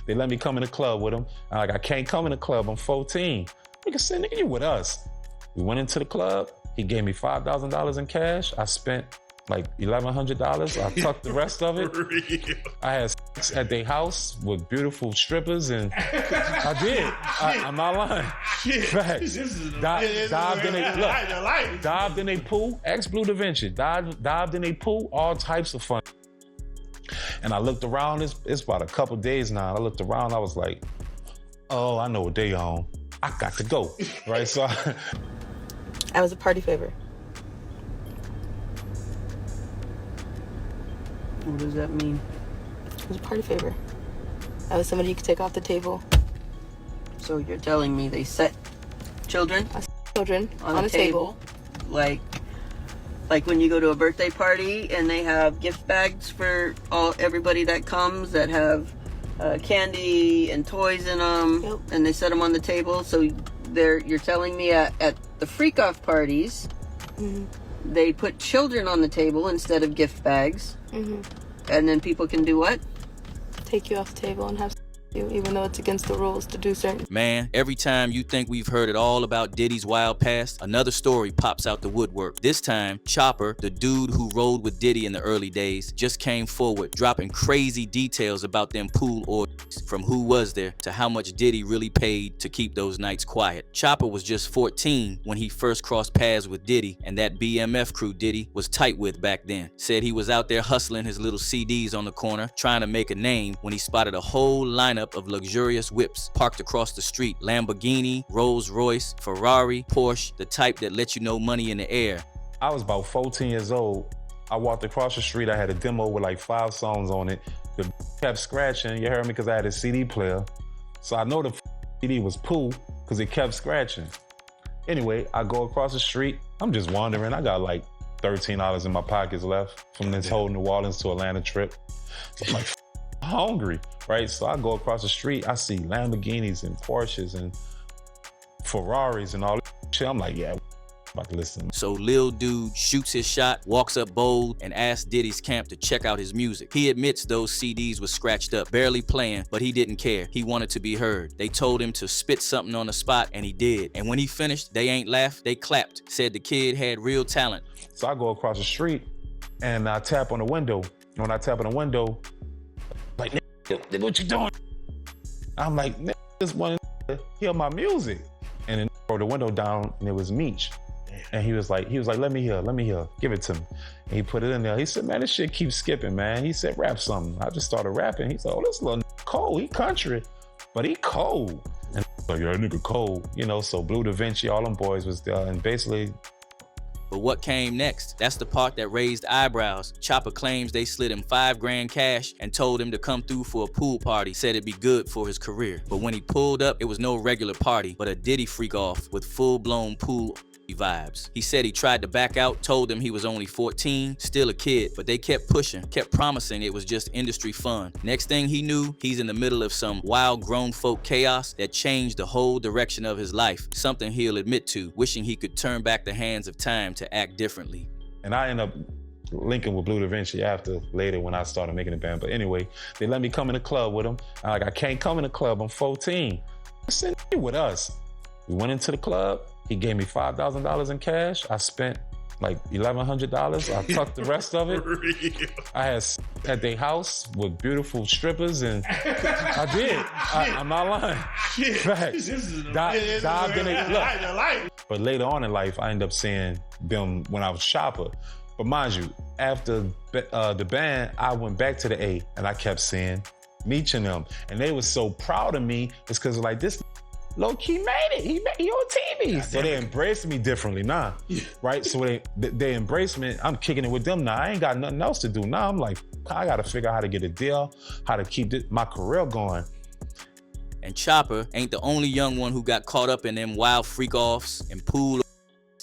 They let me come in the club with them. I'm like, I can't come in the club, I'm 14. Nigga said, nigga, you with us. We went into the club. He gave me $5,000 in cash. I spent like $1,100. I tucked the rest of it. I had sex at their house with beautiful strippers, and I did. I'm not lying. Facts. Dived in a pool. Blue Da Vinci. Dived in a pool. All types of fun. And I looked around. It's about a couple days now. I looked around. I was like, oh, I know what they on. I got to go. Right. So I was a party favor. What does that mean? I was a party favor. I was somebody you could take off the table. So you're telling me they set children? Children on a table. Like when you go to a birthday party and they have gift bags for everybody that comes that have candy and toys in them, yep. And they set them on the table. So you're telling me at the freak-off parties, mm-hmm. they put children on the table instead of gift bags, mm-hmm. and then people can do what? Take you off the table and have sex with you, even though it's against the rules to do certain. Man, every time you think we've heard it all about Diddy's wild past, another story pops out the woodwork. This time, Chopper, the dude who rode with Diddy in the early days, just came forward, dropping crazy details about them pool orgies, from who was there to how much Diddy really paid to keep those nights quiet. Chopper was just 14 when he first crossed paths with Diddy, and that BMF crew Diddy was tight with back then. Said he was out there hustling his little CDs on the corner, trying to make a name, when he spotted a whole lineup of luxurious whips parked across the street. Lamborghini, Rolls Royce, Ferrari, Porsche, the type that let you know money in the air. I was about 14 years old. I walked across the street. I had a demo with like 5 songs on it. The kept scratching, you heard me, because I had a CD player. So I know the CD was poo because it kept scratching. Anyway, I go across the street. I'm just wandering. I got like $13 in my pockets left from this whole New Orleans to Atlanta trip. So I'm like hungry, right? So I go across the street. I see Lamborghinis and Porsches and Ferraris and all that shit. I'm like, yeah, about to listen. So Lil Dude shoots his shot, walks up bold, and asks Diddy's camp to check out his music. He admits those CDs was scratched up, barely playing, but he didn't care. He wanted to be heard. They told him to spit something on the spot, and he did. And when he finished, they ain't laughed, they clapped. Said the kid had real talent. So I go across the street, and I tap on the window. When I tap on the window, like, nigga, what you doing? I'm like, nigga, just want to hear my music. And then rolled the window down, and it was Meech. And he was like, let me hear, give it to me. And he put it in there. He said, man, this shit keeps skipping, man. He said, rap something. I just started rapping. He said, oh, this little cold, he country, but he cold. And like, yeah, nigga cold, you know, so Blue Da Vinci, all them boys was there, and basically. But what came next? That's the part that raised eyebrows. Chopper claims they slid him $5 grand cash and told him to come through for a pool party, said it'd be good for his career. But when he pulled up, it was no regular party, but a Diddy freak off with full-blown pool vibes. He said he tried to back out, told them he was only 14, still a kid, but they kept pushing, kept promising it was just industry fun. Next thing he knew, he's in the middle of some wild grown folk chaos that changed the whole direction of his life, something he'll admit to, wishing he could turn back the hands of time to act differently. And I ended up linking with Blue Da Vinci later when I started making a band. But anyway, they let me come in the club with them. I'm like, I can't come in the club, I'm 14. I said, you with us. We went into the club. He gave me $5,000 in cash. I spent like $1,100. I tucked the rest of it. I had at their house with beautiful strippers, and I did. I'm not lying. Facts. Dived in it. But later on in life, I ended up seeing them when I was Chopper. But mind you, after the band, I went back to the A, and I kept seeing Meech and them. And they were so proud of me. It's because like this low-key made it. He on TV. So they embraced me differently now, right? So they embraced me. I'm kicking it with them now. I ain't got nothing else to do. Now I'm like, I got to figure out how to get a deal, how to keep my career going. And Chopper ain't the only young one who got caught up in them wild freak-offs and pool.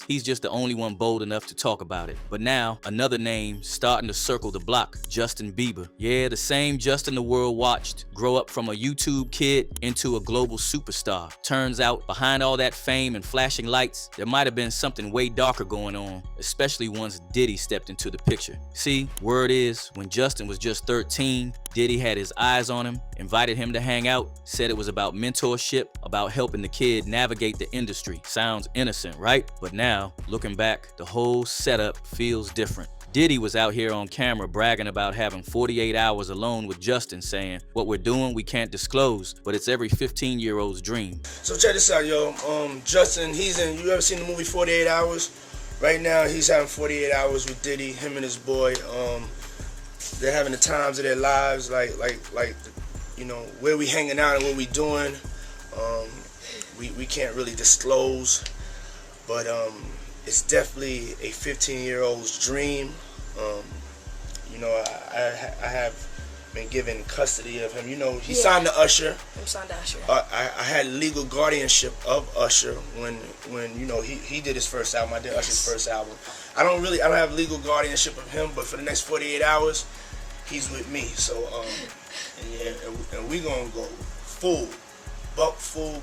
He's just the only one bold enough to talk about it. But now, another name starting to circle the block, Justin Bieber. Yeah, the same Justin the world watched grow up from a YouTube kid into a global superstar. Turns out, behind all that fame and flashing lights, there might have been something way darker going on, especially once Diddy stepped into the picture. See, word is, when Justin was just 13, Diddy had his eyes on him, invited him to hang out, said it was about mentorship, about helping the kid navigate the industry. Sounds innocent, right? But now, looking back, the whole setup feels different. Diddy was out here on camera bragging about having 48 hours alone with Justin, saying, "What we're doing, we can't disclose, but it's every 15-year-old's dream." So check this out, yo. Justin, you ever seen the movie 48 Hours? Right now, he's having 48 hours with Diddy, him and his boy. They're having the times of their lives, like, you know, where we hanging out and what we doing. We can't really disclose, but it's definitely a 15-year-old's dream. You know, I have been given custody of him. You know, he signed to Usher. I'm signed to Usher. I had legal guardianship of Usher when you know he did his first album. I did Usher's first album. I don't have legal guardianship of him, but for the next 48 hours, he's with me. So and we gonna go full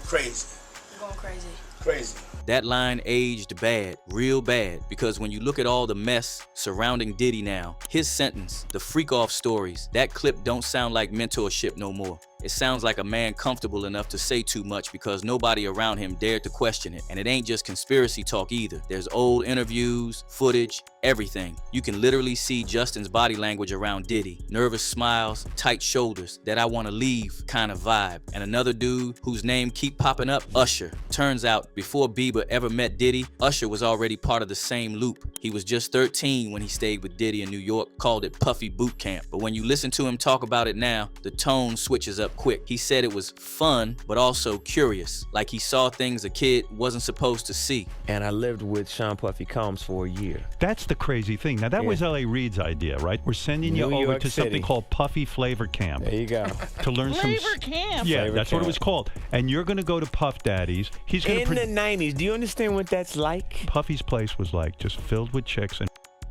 crazy. We're going crazy. Crazy. That line aged bad, real bad, because when you look at all the mess surrounding Diddy now, his sentence, the freak-off stories, that clip don't sound like mentorship no more. It sounds like a man comfortable enough to say too much because nobody around him dared to question it. And it ain't just conspiracy talk either. There's old interviews, footage, everything. You can literally see Justin's body language around Diddy. Nervous smiles, tight shoulders, that I wanna leave kind of vibe. And another dude whose name keep popping up, Usher. Turns out, before Bieber ever met Diddy, Usher was already part of the same loop. He was just 13 when he stayed with Diddy in New York, called it Puffy Boot Camp. But when you listen to him talk about it now, the tone switches up quick. He said it was fun, but also curious, like he saw things a kid wasn't supposed to see. And I lived with Sean Puffy Combs for a year. That's the crazy thing. Now, that was L.A. Reid's idea, right? We're sending you New over York to City. something called Puffy Flavor Camp. There you go. To learn Flavor Camp. Yeah, Flavor that's what it Camp. was called. And you're going to go to Puff Daddy's. He's going In to the 90s, do you understand what that's like? Puffy's place was like just filled with chicks and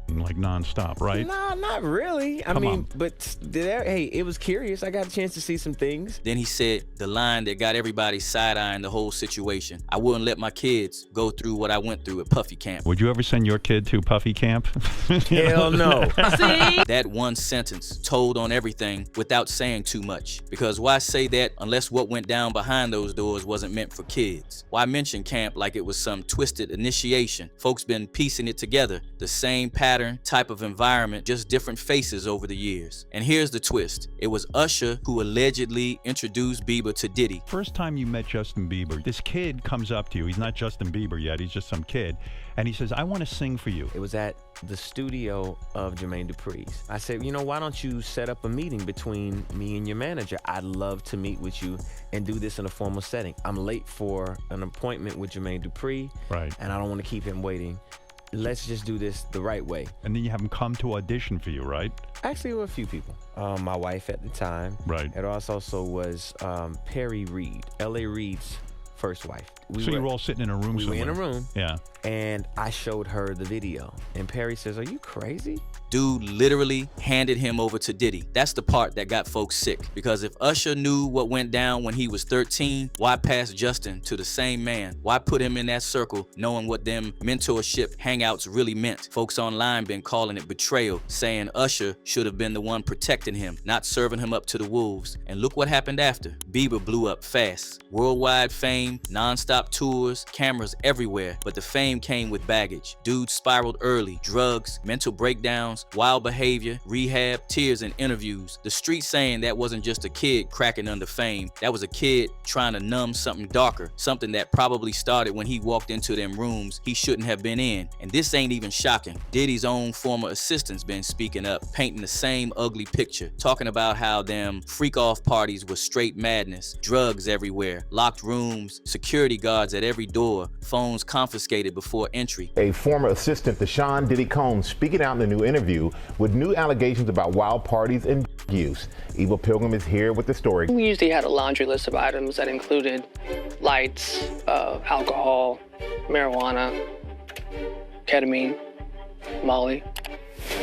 like nonstop, right? No, not really. I Come mean, on. but hey, it was curious. I got a chance to see some things. Then he said the line that got everybody side-eyeing the whole situation. I wouldn't let my kids go through what I went through at Puffy Camp. Would you ever send your kid to Puffy Camp? Hell no. See? That one sentence told on everything without saying too much. Because why say that unless what went down behind those doors wasn't meant for kids? Why mention camp like it was some twisted initiation? Folks been piecing it together. The same pattern, type of environment, just different faces over the years. And here's the twist. It was Usher who allegedly introduced Bieber to Diddy. First time you met Justin Bieber, this kid comes up to you. He's not Justin Bieber yet. He's just some kid. And he says, "I want to sing for you." It was at the studio of Jermaine Dupri's. I said, you know, why don't you set up a meeting between me and your manager? I'd love to meet with you and do this in a formal setting. I'm late for an appointment with Jermaine Dupri, Right. and I don't want to keep him waiting. Let's just do this the right way. And then you have him come to audition for you, right? Actually, there were a few people. My wife at the time. Right. It also was Perry Reed, L.A. Reid's first wife. So you were all sitting in a room We were somewhere. in a room. Yeah. And I showed her the video. And Perry says, "Are you crazy?" Dude literally handed him over to Diddy. That's the part that got folks sick. Because if Usher knew what went down when he was 13, why pass Justin to the same man? Why put him in that circle knowing what them mentorship hangouts really meant? Folks online been calling it betrayal, saying Usher should have been the one protecting him, not serving him up to the wolves. And look what happened after. Bieber blew up fast. Worldwide fame, non-stop tours, cameras everywhere. But the fame came with baggage. Dude spiraled early. Drugs, mental breakdowns, wild behavior, rehab, tears in interviews. The street saying that wasn't just a kid cracking under fame. That was a kid trying to numb something darker, something that probably started when he walked into them rooms he shouldn't have been in. And this ain't even shocking. Diddy's own former assistant's been speaking up, painting the same ugly picture, talking about how them freak-off parties was straight madness, drugs everywhere, locked rooms, security guards at every door, phones confiscated before entry. A former assistant to Sean Diddy Combs speaking out in the new interview with new allegations about wild parties and use. Eva Pilgrim is here with the story. We usually had a laundry list of items that included lights, alcohol, marijuana, ketamine, Molly.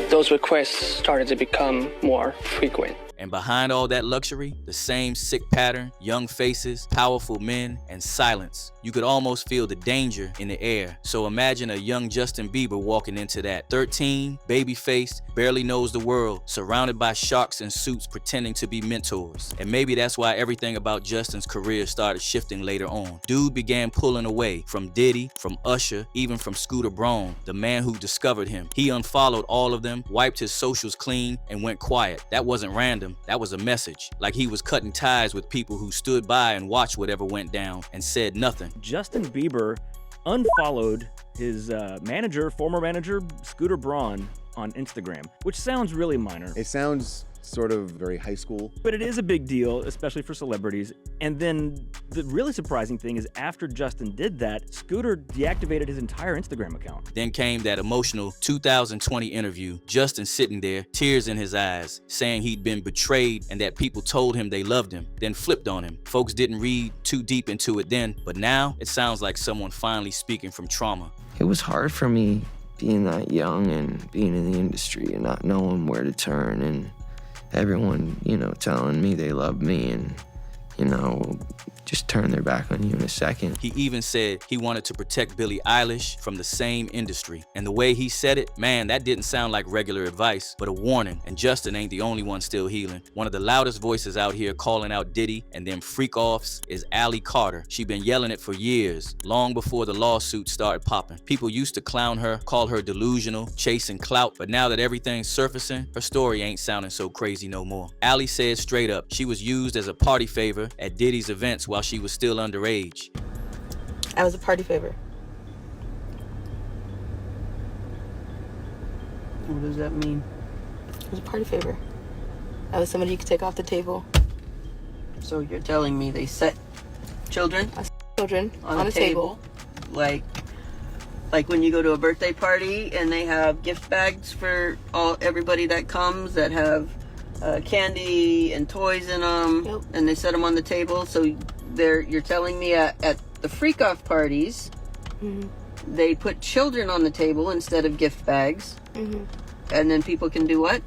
Those requests started to become more frequent. And behind all that luxury, the same sick pattern, young faces, powerful men, and silence. You could almost feel the danger in the air. So imagine a young Justin Bieber walking into that. 13, baby-faced, barely knows the world, surrounded by sharks in suits pretending to be mentors. And maybe that's why everything about Justin's career started shifting later on. Dude began pulling away from Diddy, from Usher, even from Scooter Braun, the man who discovered him. He unfollowed all of them, wiped his socials clean, and went quiet. That wasn't random, that was a message. Like he was cutting ties with people who stood by and watched whatever went down and said nothing. Justin Bieber unfollowed his former manager, Scooter Braun, on Instagram, which sounds really minor. It sounds sort of very high school. But it is a big deal, especially for celebrities. And then the really surprising thing is after Justin did that, Scooter deactivated his entire Instagram account. Then came that emotional 2020 interview, Justin sitting there, tears in his eyes, saying he'd been betrayed and that people told him they loved him, then flipped on him. Folks didn't read too deep into it then, but now it sounds like someone finally speaking from trauma. It was hard for me being that young and being in the industry and not knowing where to turn, and everyone, telling me they love me and, just turn their back on you in a second. He even said he wanted to protect Billie Eilish from the same industry. And the way he said it, man, that didn't sound like regular advice, but a warning. And Justin ain't the only one still healing. One of the loudest voices out here calling out Diddy and them freak-offs is Allie Carter. She been yelling it for years, long before the lawsuit started popping. People used to clown her, call her delusional, chasing clout, but now that everything's surfacing, her story ain't sounding so crazy no more. Allie said straight up, she was used as a party favor at Diddy's events while she was still underage. I was a party favor. What does that mean? I was a party favor. I was somebody you could take off the table. So you're telling me they set children? Children on a table. Like when you go to a birthday party and they have gift bags for everybody that comes that have candy and toys in them, Yep. and they set them on the table. So you're telling me at the freak-off parties, they put children on the table instead of gift bags, and then people can do what?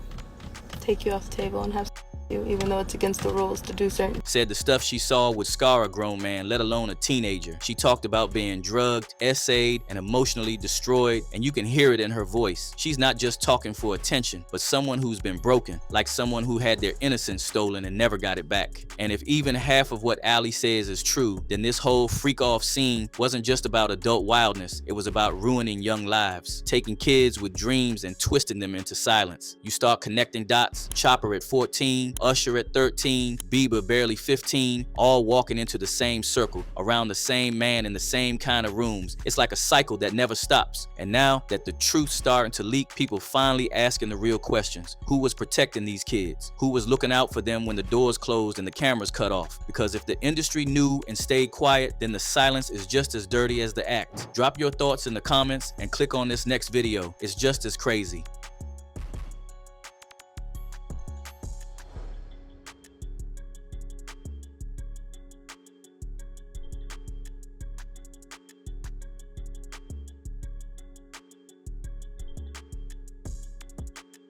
Take you off the table and have you, even though it's against the rules to do certain. Said the stuff she saw would scar a grown man, let alone a teenager. She talked about being drugged, essayed, and emotionally destroyed, and you can hear it in her voice. She's not just talking for attention, but someone who's been broken, like someone who had their innocence stolen and never got it back. And if even half of what Allie says is true, then this whole freak-off scene wasn't just about adult wildness, it was about ruining young lives, taking kids with dreams and twisting them into silence. You start connecting dots, Chopper at 14, Usher at 13, Bieber barely 15, all walking into the same circle, around the same man in the same kind of rooms. It's like a cycle that never stops. And now that the truth's starting to leak, people finally asking the real questions. Who was protecting these kids? Who was looking out for them when the doors closed and the cameras cut off? Because if the industry knew and stayed quiet, then the silence is just as dirty as the act. Drop your thoughts in the comments and click on this next video. It's just as crazy.